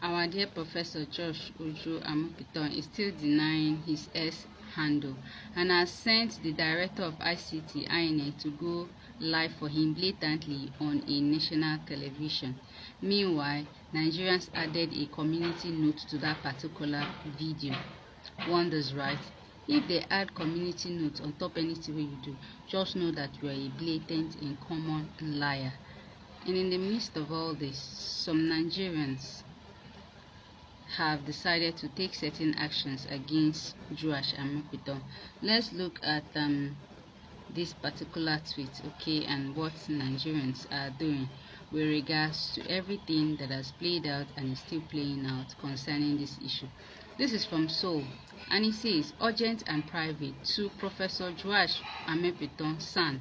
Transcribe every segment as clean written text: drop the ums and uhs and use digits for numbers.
Our dear Professor Joash Amupitan is still denying his S handle and has sent the director of ICT INEC to go live for him blatantly on a national television. Meanwhile, Nigerians added a community note to that particular video. Wonders, right? If they add community notes on top anything you do, just know that you are a blatant and common liar. And in the midst of all this, some Nigerians have decided to take certain actions against Joash Amupitan. Let's look at this particular tweet, okay, and what Nigerians are doing with regards to everything that has played out and is still playing out concerning this issue. This is from Seoul, and it says, urgent and private to Professor Joash Amupitan, son,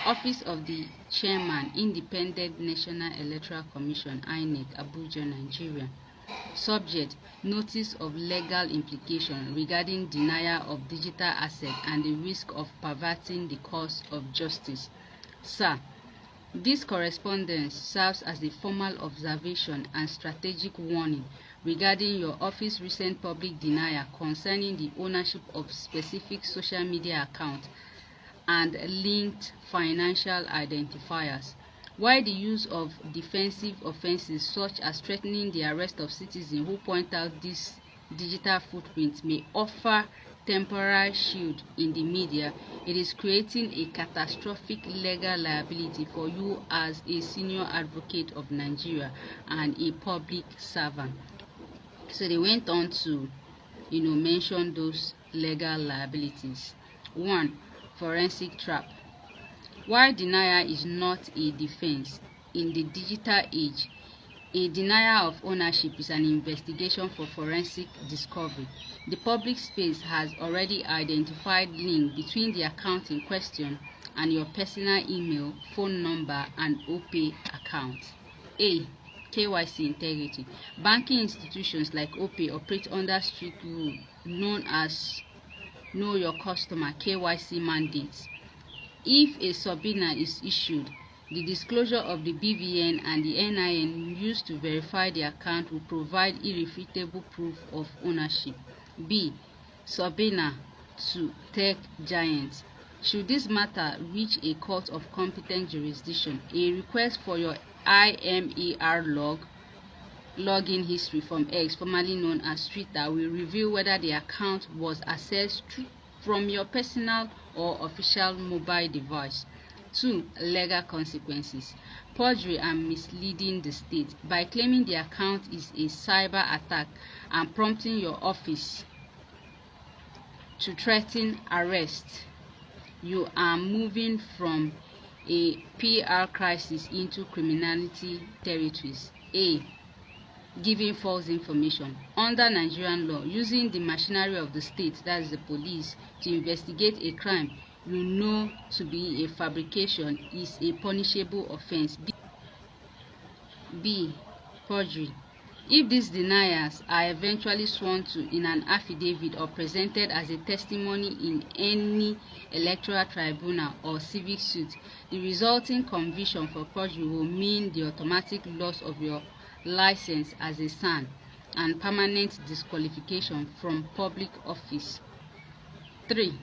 Office of the Chairman, Independent National Electoral Commission, INEC, Abuja, Nigeria. Subject: notice of legal implication regarding denial of digital asset and the risk of perverting the course of justice. Sir, this correspondence serves as a formal observation and strategic warning regarding your office's recent public denial concerning the ownership of specific social media accounts and linked financial identifiers. While the use of defensive offenses such as threatening the arrest of citizens who point out this digital footprint may offer temporary shield in the media, it is creating a catastrophic legal liability for you as a senior advocate of Nigeria and a public servant. So they went on to, mention those legal liabilities. 1. Forensic trap. While denial is not a defense in the digital age, a denial of ownership is an investigation for forensic discovery. The public space has already identified link between the account in question and your personal email, phone number, and OPay account. A. KYC integrity. Banking institutions like OPay operate under strict rule known as Know Your Customer (KYC) mandates. If a subpoena is issued, the disclosure of the BVN and the NIN used to verify the account will provide irrefutable proof of ownership. B. Subpoena to tech giants. Should this matter reach a court of competent jurisdiction, a request for your IMER login history from X, formerly known as Twitter, will reveal whether the account was accessed from your personal or official mobile device. 2. Legal consequences. Perjury and misleading the state. By claiming the account is a cyber attack and prompting your office to threaten arrest, you are moving from a PR crisis into criminality territories. A. Giving false information. Under Nigerian law, using the machinery of the state, that is the police, to investigate a crime you know to be a fabrication is a punishable offense. B. Perjury. If these denials are eventually sworn to in an affidavit or presented as a testimony in any electoral tribunal or civic suit, the resulting conviction for perjury will mean the automatic loss of your license as a SAN and permanent disqualification from public office. 3.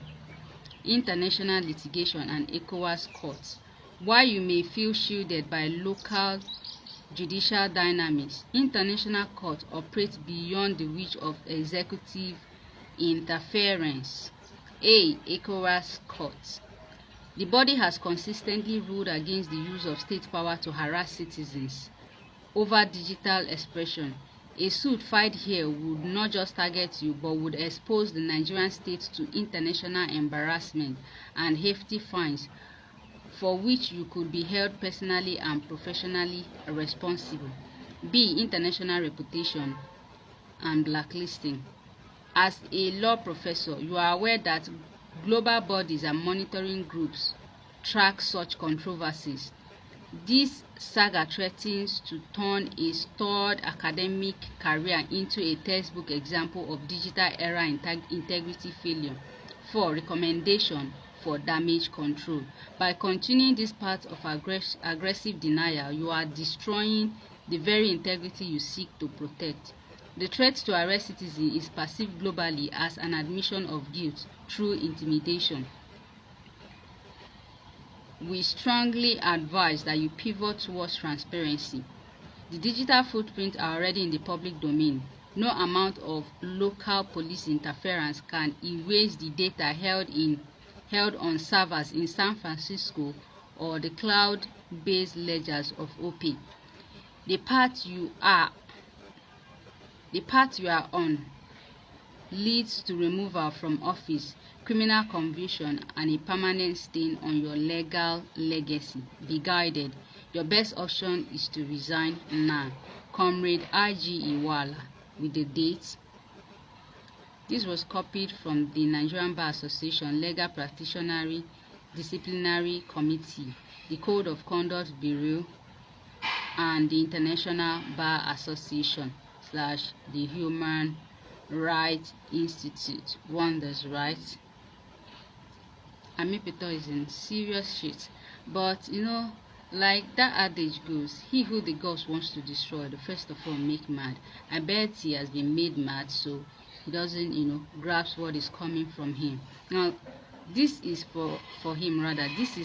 International litigation and ECOWAS courts. While you may feel shielded by local judicial dynamics, international courts operate beyond the reach of executive interference. A. ECOWAS courts. The body has consistently ruled against the use of state power to harass citizens over digital expression. A suit filed here would not just target you but would expose the Nigerian state to international embarrassment and hefty fines for which you could be held personally and professionally responsible. B. International reputation and blacklisting. As a law professor, you are aware that global bodies and monitoring groups track such controversies. This saga threatens to turn a storied academic career into a textbook example of digital era integrity failure. 4. Recommendation for damage control. By continuing this path of aggressive denial, you are destroying the very integrity you seek to protect. The threat to arrest citizens is perceived globally as an admission of guilt through intimidation. We strongly advise that you pivot towards transparency. The digital footprints are already in the public domain. No amount of local police interference can erase the data held on servers in San Francisco or the cloud-based ledgers of OPE. The path you are on leads to removal from office, criminal conviction, and a permanent stain on your legal legacy. Be guided. Your best option is to resign now. Comrade I.G. Iwala, with the date. This was copied from the Nigerian Bar Association Legal Practitioner Disciplinary Committee, the Code of Conduct Bureau, and the International Bar Association / the Human Rights Institute. Wonders, right? Amupitan is in serious shit. But like that adage goes, he who the gods wants to destroy, the first of all make mad. I bet he has been made mad, so he doesn't grasp what is coming from him. Now, this is for him rather. This is